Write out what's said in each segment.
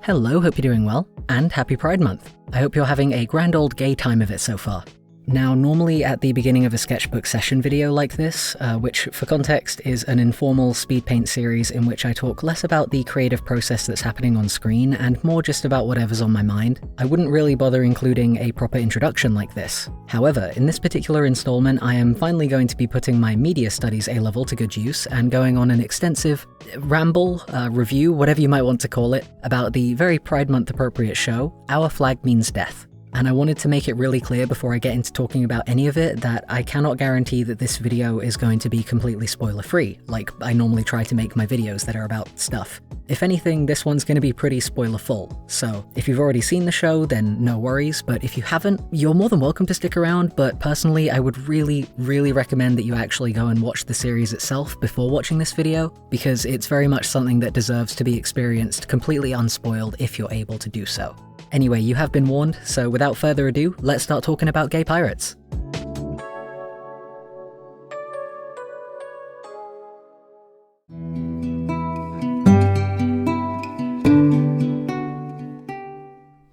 Hello, hope you're doing well, and happy Pride Month. I hope you're having a grand old gay time of it so far. Now, normally at the beginning of a Sketchbook Session video like this, which for context is an informal SPEEDPAINT series in which I talk less about the creative process that's happening on screen and more just about whatever's on my mind, I wouldn't really bother including a proper introduction like this. However, in this particular installment, I am finally going to be putting my Media Studies A-level to good use and going on an extensive ramble, review, whatever you might want to call it, about the very Pride Month appropriate show, Our Flag Means Death. And I wanted to make it really clear before I get into talking about any of it that I cannot guarantee that this video is going to be completely spoiler-free, like I normally try to make my videos that are about stuff. If anything, this one's going to be pretty spoiler-full, so if you've already seen the show, then no worries, but if you haven't, you're more than welcome to stick around, but personally, I would really recommend that you actually go and watch the series itself before watching this video, because it's very much something that deserves to be experienced completely unspoiled if you're able to do so. Anyway, you have been warned, so without further ado, let's start talking about gay pirates.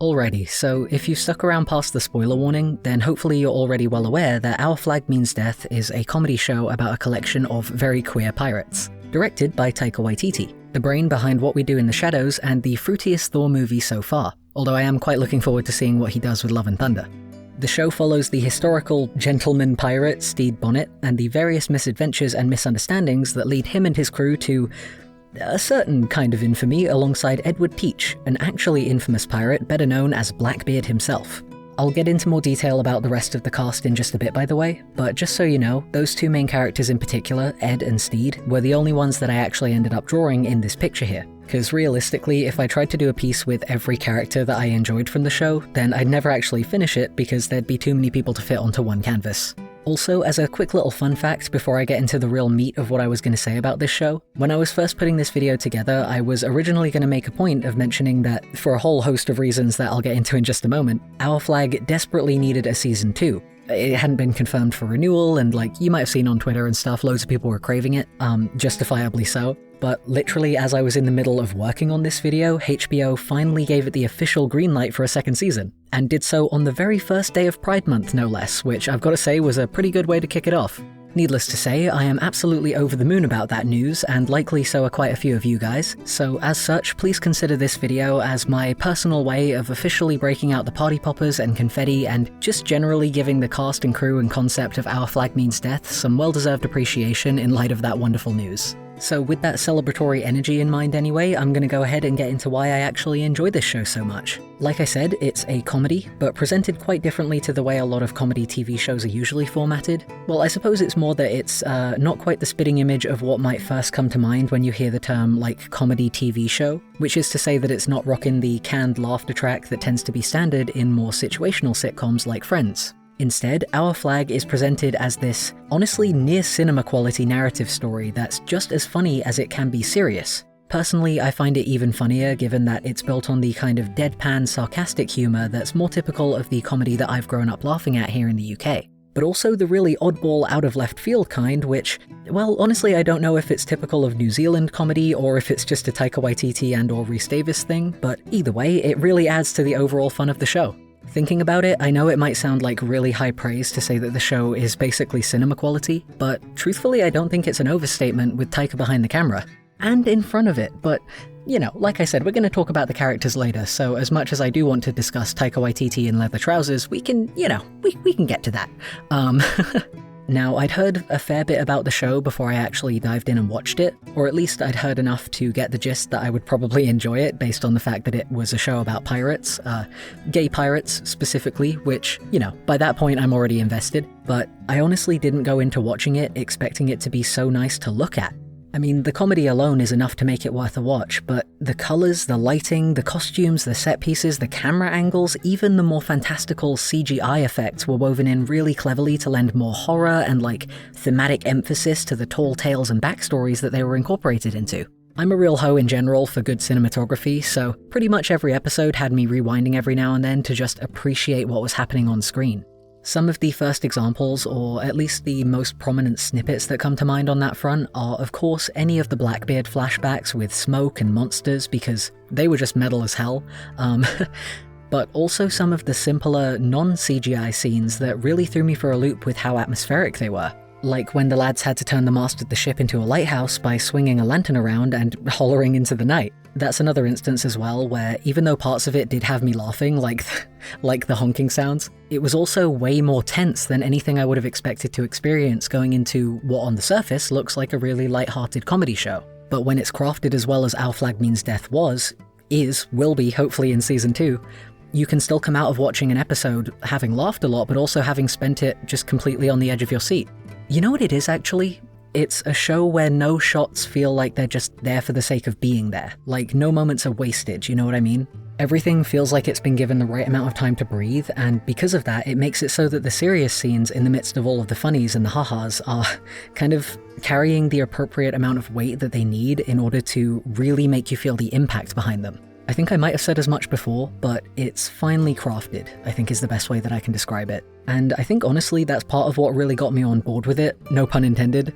Alrighty, so if you've stuck around past the spoiler warning, then hopefully you're already well aware that Our Flag Means Death is a comedy show about a collection of very queer pirates. Directed by Taika Waititi, the brain behind What We Do in the Shadows and the fruitiest Thor movie so far, although I am quite looking forward to seeing what he does with Love and Thunder. The show follows the historical gentleman pirate Stede Bonnet and the various misadventures and misunderstandings that lead him and his crew to a certain kind of infamy alongside Edward Teach, an actually infamous pirate better known as Blackbeard himself. I'll get into more detail about the rest of the cast in just a bit, by the way, but just so you know, those two main characters in particular, Ed and Stede, were the only ones that I actually ended up drawing in this picture here. Because realistically, if I tried to do a piece with every character that I enjoyed from the show, then I'd never actually finish it because there'd be too many people to fit onto one canvas. Also, as a quick little fun fact before I get into the real meat of what I was going to say about this show, when I was first putting this video together, I was originally going to make a point of mentioning that, for a whole host of reasons that I'll get into in just a moment, Our Flag desperately needed a season 2. It hadn't been confirmed for renewal, and like you might have seen on Twitter and stuff, loads of people were craving it, justifiably so. But literally as I was in the middle of working on this video, HBO finally gave it the official green light for a second season, and did so on the very first day of Pride Month, no less, which I've got to say was a pretty good way to kick it off. Needless to say, I am absolutely over the moon about that news, and likely so are quite a few of you guys, so as such, please consider this video as my personal way of officially breaking out the party poppers and confetti and just generally giving the cast and crew and concept of Our Flag Means Death some well-deserved appreciation in light of that wonderful news. So with that celebratory energy in mind anyway, I'm gonna go ahead and get into why I actually enjoy this show so much. Like I said, it's a comedy, but presented quite differently to the way a lot of comedy TV shows are usually formatted. Well, I suppose it's more that it's not quite the spitting image of what might first come to mind when you hear the term, like, comedy TV show, which is to say that it's not rocking the canned laughter track that tends to be standard in more situational sitcoms like Friends. Instead, Our Flag is presented as this, honestly near cinema quality narrative story that's just as funny as it can be serious. Personally, I find it even funnier given that it's built on the kind of deadpan, sarcastic humour that's more typical of the comedy that I've grown up laughing at here in the UK. But also the really oddball out of left field kind which, well, honestly I don't know if it's typical of New Zealand comedy or if it's just a Taika Waititi and or Rhys Davies thing, but either way, it really adds to the overall fun of the show. Thinking about it, I know it might sound like really high praise to say that the show is basically cinema quality, but truthfully I don't think it's an overstatement with Taika behind the camera. And in front of it, but, you know, like I said, we're going to talk about the characters later, so as much as I do want to discuss Taika Waititi in leather trousers, we can, you know, we can get to that. Now, I'd heard a fair bit about the show before I actually dived in and watched it, or at least I'd heard enough to get the gist that I would probably enjoy it based on the fact that it was a show about pirates, gay pirates specifically, which, you know, by that point I'm already invested, but I honestly didn't go into watching it expecting it to be so nice to look at. I mean, the comedy alone is enough to make it worth a watch, but the colours, the lighting, the costumes, the set pieces, the camera angles, even the more fantastical CGI effects were woven in really cleverly to lend more horror and, like, thematic emphasis to the tall tales and backstories that they were incorporated into. I'm a real hoe in general for good cinematography, so pretty much every episode had me rewinding every now and then to just appreciate what was happening on screen. Some of the first examples, or at least the most prominent snippets that come to mind on that front, are of course any of the Blackbeard flashbacks with smoke and monsters, because they were just metal as hell, but also some of the simpler non-CGI scenes that really threw me for a loop with how atmospheric they were. Like when the lads had to turn the mast of the ship into a lighthouse by swinging a lantern around and hollering into the night. That's another instance as well where, even though parts of it did have me laughing, like the honking sounds, it was also way more tense than anything I would have expected to experience going into what on the surface looks like a really light-hearted comedy show. But when it's crafted as well as Our Flag Means Death will be hopefully in Season 2, you can still come out of watching an episode having laughed a lot, but also having spent it just completely on the edge of your seat. You know what it is, actually? It's a show where no shots feel like they're just there for the sake of being there. Like, no moments are wasted, you know what I mean? Everything feels like it's been given the right amount of time to breathe, and because of that, it makes it so that the serious scenes in the midst of all of the funnies and the ha-has are kind of carrying the appropriate amount of weight that they need in order to really make you feel the impact behind them. I think I might have said as much before, but it's finely crafted, I think is the best way that I can describe it. And I think honestly that's part of what really got me on board with it, no pun intended,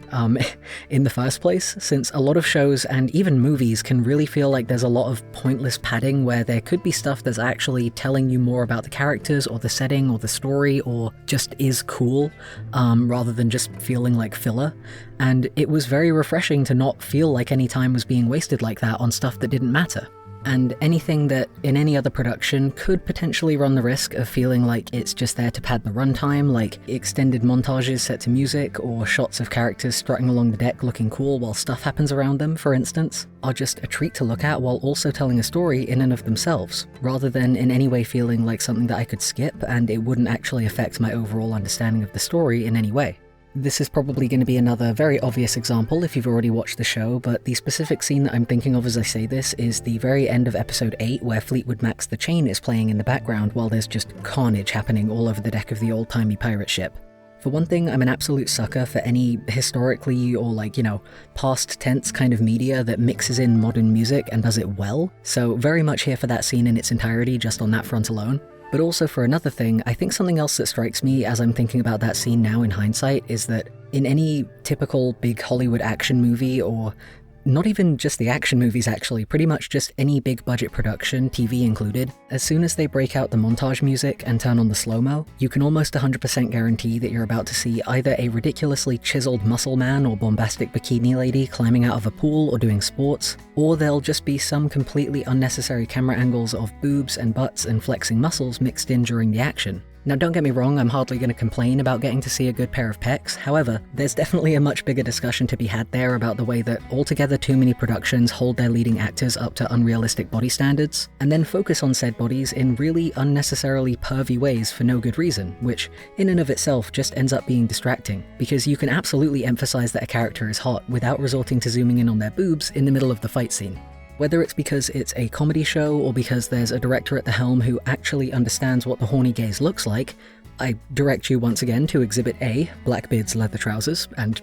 in the first place, since a lot of shows and even movies can really feel like there's a lot of pointless padding where there could be stuff that's actually telling you more about the characters or the setting or the story or just is cool, rather than just feeling like filler. And it was very refreshing to not feel like any time was being wasted like that on stuff that didn't matter. And anything that in any other production could potentially run the risk of feeling like it's just there to pad the runtime, like extended montages set to music or shots of characters strutting along the deck looking cool while stuff happens around them, for instance, are just a treat to look at while also telling a story in and of themselves, rather than in any way feeling like something that I could skip and it wouldn't actually affect my overall understanding of the story in any way. This is probably going to be another very obvious example if you've already watched the show, but the specific scene that I'm thinking of as I say this is the very end of episode 8 where Fleetwood Mac's The Chain is playing in the background while there's just carnage happening all over the deck of the old-timey pirate ship. For one thing, I'm an absolute sucker for any historically or past tense kind of media that mixes in modern music and does it well, so very much here for that scene in its entirety just on that front alone. But also for another thing, I think something else that strikes me as I'm thinking about that scene now in hindsight is that in any typical big Hollywood action movie, or not even just the action movies actually, pretty much just any big budget production, TV included, as soon as they break out the montage music and turn on the slow-mo, you can almost 100% guarantee that you're about to see either a ridiculously chiseled muscle man or bombastic bikini lady climbing out of a pool or doing sports, or there'll just be some completely unnecessary camera angles of boobs and butts and flexing muscles mixed in during the action. Now don't get me wrong, I'm hardly going to complain about getting to see a good pair of pecs, however, there's definitely a much bigger discussion to be had there about the way that altogether too many productions hold their leading actors up to unrealistic body standards, and then focus on said bodies in really unnecessarily pervy ways for no good reason, which in and of itself just ends up being distracting, because you can absolutely emphasize that a character is hot without resorting to zooming in on their boobs in the middle of the fight scene. Whether it's because it's a comedy show or because there's a director at the helm who actually understands what the horny gaze looks like, I direct you once again to Exhibit A, Blackbeard's leather trousers, and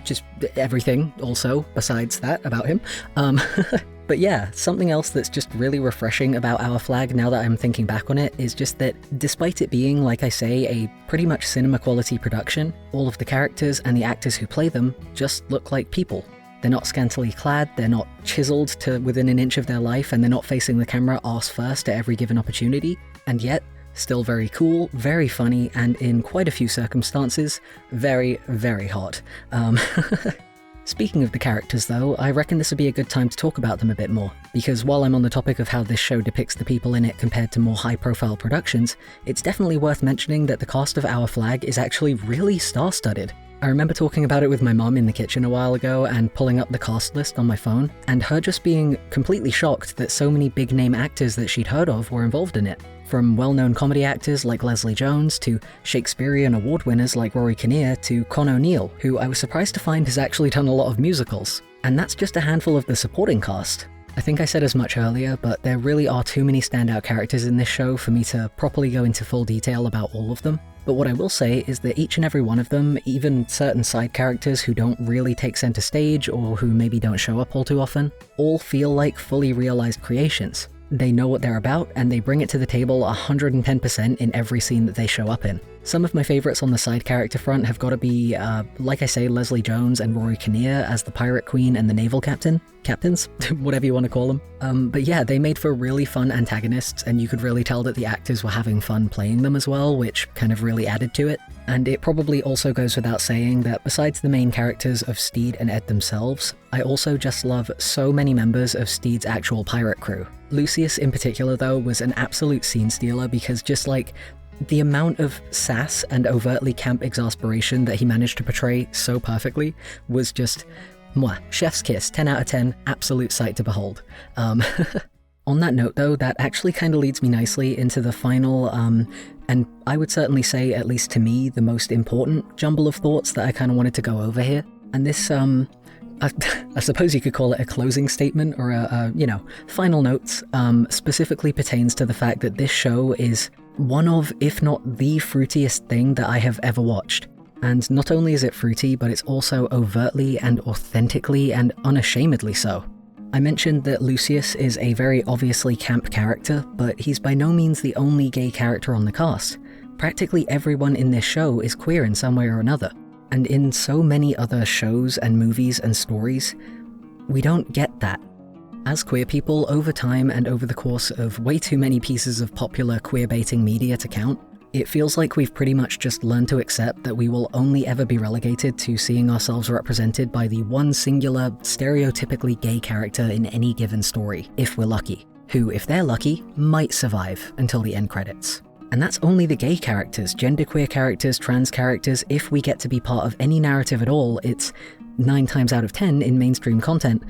just everything also besides that about him. But yeah, something else that's just really refreshing about Our Flag now that I'm thinking back on it is just that despite it being, like I say, a pretty much cinema quality production, all of the characters and the actors who play them just look like people. They're not scantily clad, they're not chiseled to within an inch of their life, and they're not facing the camera arse first at every given opportunity, and yet, still very cool, very funny, and in quite a few circumstances, very, very hot. Speaking of the characters though, I reckon this would be a good time to talk about them a bit more, because while I'm on the topic of how this show depicts the people in it compared to more high-profile productions, it's definitely worth mentioning that the cast of Our Flag is actually really star-studded. I remember talking about it with my mum in the kitchen a while ago and pulling up the cast list on my phone, and her just being completely shocked that so many big-name actors that she'd heard of were involved in it. From well-known comedy actors like Leslie Jones, to Shakespearean award winners like Rory Kinnear, to Con O'Neill, who I was surprised to find has actually done a lot of musicals. And that's just a handful of the supporting cast. I think I said as much earlier, but there really are too many standout characters in this show for me to properly go into full detail about all of them. But what I will say is that each and every one of them, even certain side characters who don't really take center stage or who maybe don't show up all too often, all feel like fully realized creations. They know what they're about, and they bring it to the table 110% in every scene that they show up in. Some of my favorites on the side character front have got to be, like I say, Leslie Jones and Rory Kinnear as the pirate queen and the naval captains, whatever you want to call them. But yeah, they made for really fun antagonists, and you could really tell that the actors were having fun playing them as well, which kind of really added to it. And it probably also goes without saying that besides the main characters of Steed and Ed themselves, I also just love so many members of Steed's actual pirate crew. Lucius in particular, though, was an absolute scene stealer because just like the amount of sass and overtly camp exasperation that he managed to portray so perfectly was just, mwah, chef's kiss, 10 out of 10, absolute sight to behold. On that note though, that actually kind of leads me nicely into the final, and I would certainly say, at least to me, the most important jumble of thoughts that I kind of wanted to go over here. And this, I suppose you could call it a closing statement or final notes, specifically pertains to the fact that this show is one of, if not the fruitiest thing that I have ever watched. And not only is it fruity, but it's also overtly and authentically and unashamedly so. I mentioned that Lucius is a very obviously camp character, but he's by no means the only gay character on the cast. Practically everyone in this show is queer in some way or another. And in so many other shows and movies and stories, we don't get that. As queer people, over time and over the course of way too many pieces of popular queer-baiting media to count, it feels like we've pretty much just learned to accept that we will only ever be relegated to seeing ourselves represented by the one singular, stereotypically gay character in any given story, if we're lucky, who, if they're lucky, might survive until the end credits. And that's only the gay characters, genderqueer characters, trans characters. If we get to be part of any narrative at all, it's 9 times out of 10 in mainstream content,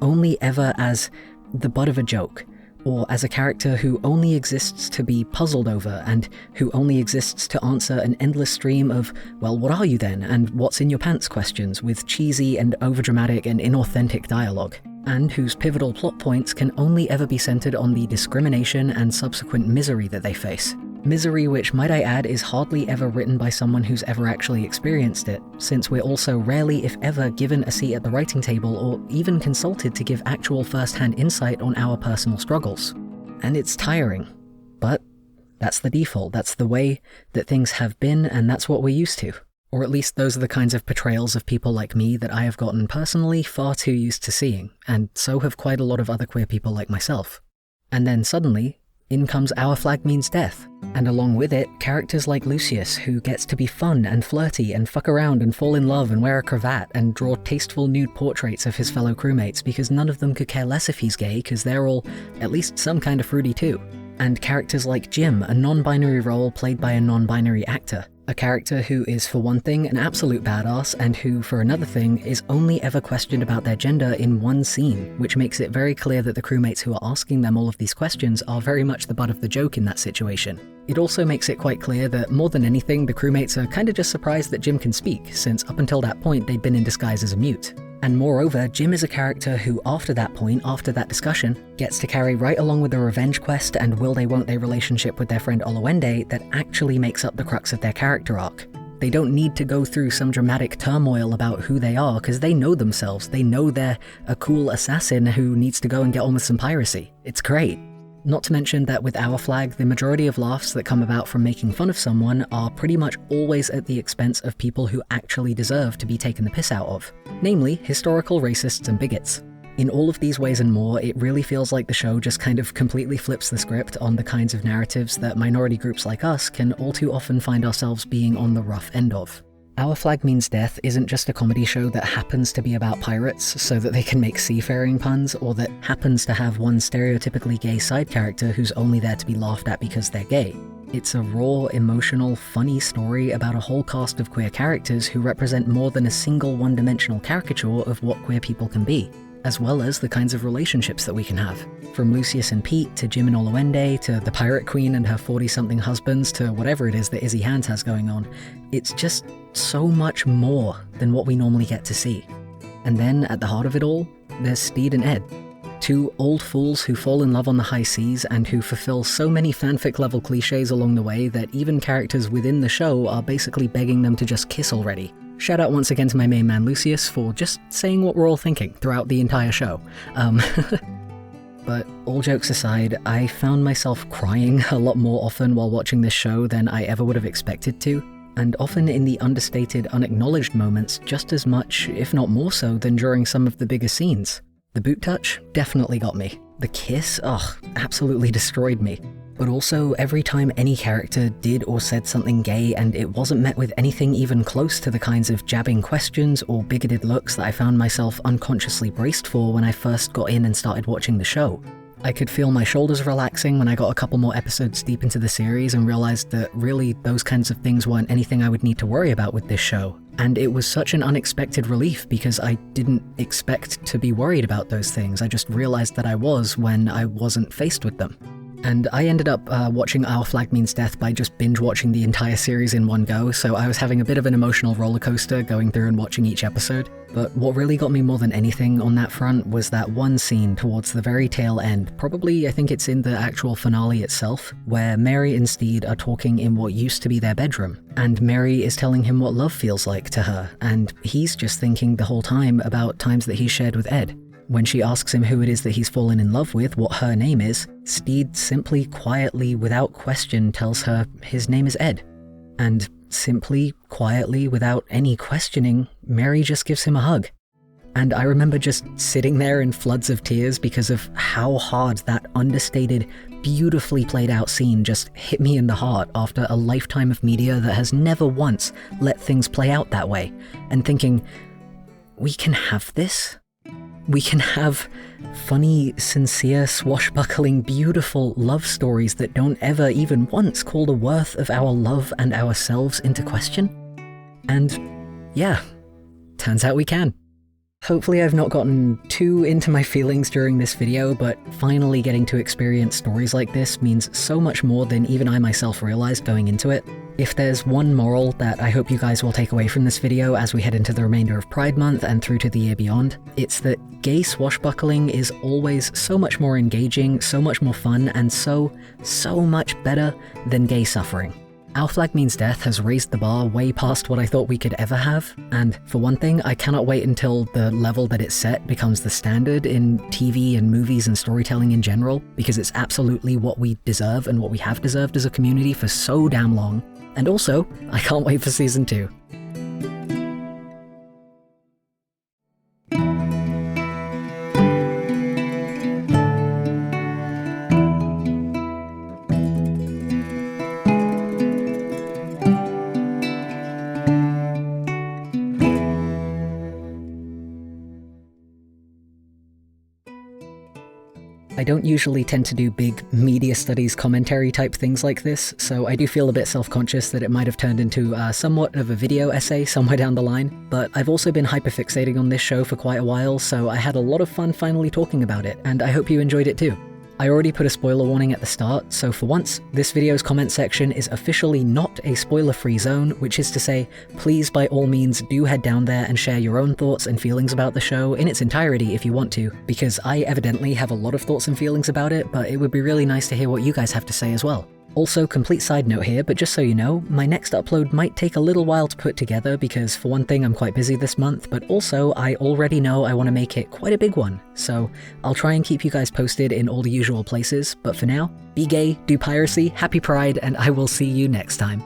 only ever as the butt of a joke, or as a character who only exists to be puzzled over and who only exists to answer an endless stream of, well, what are you then, and what's in your pants questions with cheesy and overdramatic and inauthentic dialogue, and whose pivotal plot points can only ever be centered on the discrimination and subsequent misery that they face. Misery which, might I add, is hardly ever written by someone who's ever actually experienced it, since we're also rarely, if ever, given a seat at the writing table or even consulted to give actual first-hand insight on our personal struggles. And it's tiring. But that's the default, that's the way that things have been, and that's what we're used to. Or at least those are the kinds of portrayals of people like me that I have gotten personally far too used to seeing, and so have quite a lot of other queer people like myself. And then suddenly, in comes Our Flag Means Death, and along with it, characters like Lucius, who gets to be fun and flirty and fuck around and fall in love and wear a cravat and draw tasteful nude portraits of his fellow crewmates because none of them could care less if he's gay because they're all at least some kind of fruity too. And characters like Jim, a non-binary role played by a non-binary actor. A character who is, for one thing, an absolute badass, and who, for another thing, is only ever questioned about their gender in one scene, which makes it very clear that the crewmates who are asking them all of these questions are very much the butt of the joke in that situation. It also makes it quite clear that, more than anything, the crewmates are kinda just surprised that Jim can speak, since up until that point they'd been in disguise as a mute. And moreover, Jim is a character who, after that point, after that discussion, gets to carry right along with the revenge quest and will-they-won't-they relationship with their friend Oluwende that actually makes up the crux of their character arc. They don't need to go through some dramatic turmoil about who they are, because they know themselves. They know they're a cool assassin who needs to go and get on with some piracy. It's great. Not to mention that with Our Flag, the majority of laughs that come about from making fun of someone are pretty much always at the expense of people who actually deserve to be taken the piss out of, namely historical racists and bigots. In all of these ways and more, it really feels like the show just kind of completely flips the script on the kinds of narratives that minority groups like us can all too often find ourselves being on the rough end of. Our Flag Means Death isn't just a comedy show that happens to be about pirates so that they can make seafaring puns, or that happens to have one stereotypically gay side character who's only there to be laughed at because they're gay. It's a raw, emotional, funny story about a whole cast of queer characters who represent more than a single one-dimensional caricature of what queer people can be, as well as the kinds of relationships that we can have. From Lucius and Pete, to Jim and Oluwende, to the Pirate Queen and her 40-something husbands, to whatever it is that Izzy Hands has going on. It's just so much more than what we normally get to see. And then, at the heart of it all, there's Steed and Ed. Two old fools who fall in love on the high seas and who fulfill so many fanfic-level cliches along the way that even characters within the show are basically begging them to just kiss already. Shout out once again to my main man Lucius for just saying what we're all thinking throughout the entire show. But all jokes aside, I found myself crying a lot more often while watching this show than I ever would have expected to, and often in the understated, unacknowledged moments just as much, if not more so, than during some of the bigger scenes. The boot touch definitely got me. The kiss, absolutely destroyed me. But also, every time any character did or said something gay and it wasn't met with anything even close to the kinds of jabbing questions or bigoted looks that I found myself unconsciously braced for when I first got in and started watching the show. I could feel my shoulders relaxing when I got a couple more episodes deep into the series and realized that really those kinds of things weren't anything I would need to worry about with this show. And it was such an unexpected relief because I didn't expect to be worried about those things. I just realized that I was when I wasn't faced with them. And I ended up watching Our Flag Means Death by just binge-watching the entire series in one go, so I was having a bit of an emotional roller coaster going through and watching each episode. But what really got me more than anything on that front was that one scene towards the very tail end, probably I think it's in the actual finale itself, where Mary and Steed are talking in what used to be their bedroom, and Mary is telling him what love feels like to her, and he's just thinking the whole time about times that he's shared with Ed. When she asks him who it is that he's fallen in love with, what her name is, Steed simply, quietly, without question, tells her his name is Ed. And simply, quietly, without any questioning, Mary just gives him a hug. And I remember just sitting there in floods of tears because of how hard that understated, beautifully played out scene just hit me in the heart after a lifetime of media that has never once let things play out that way, and thinking, we can have this? We can have funny, sincere, swashbuckling, beautiful love stories that don't ever even once call the worth of our love and ourselves into question? And yeah, turns out we can. Hopefully I've not gotten too into my feelings during this video, but finally getting to experience stories like this means so much more than even I myself realized going into it. If there's one moral that I hope you guys will take away from this video as we head into the remainder of Pride Month and through to the year beyond, it's that gay swashbuckling is always so much more engaging, so much more fun, and so much better than gay suffering. Our Flag Means Death has raised the bar way past what I thought we could ever have, and for one thing, I cannot wait until the level that it's set becomes the standard in TV and movies and storytelling in general, because it's absolutely what we deserve and what we have deserved as a community for so damn long. And also, I can't wait for Season 2. I don't usually tend to do big media studies commentary type things like this, so I do feel a bit self-conscious that it might have turned into somewhat of a video essay somewhere down the line, but I've also been hyperfixating on this show for quite a while, so I had a lot of fun finally talking about it, and I hope you enjoyed it too. I already put a spoiler warning at the start, so for once, this video's comment section is officially not a spoiler-free zone, which is to say, please by all means do head down there and share your own thoughts and feelings about the show in its entirety if you want to, because I evidently have a lot of thoughts and feelings about it, but it would be really nice to hear what you guys have to say as well. Also, complete side note here, but just so you know, my next upload might take a little while to put together because for one thing I'm quite busy this month, but also I already know I want to make it quite a big one, so I'll try and keep you guys posted in all the usual places, but for now, be gay, do piracy, happy Pride, and I will see you next time.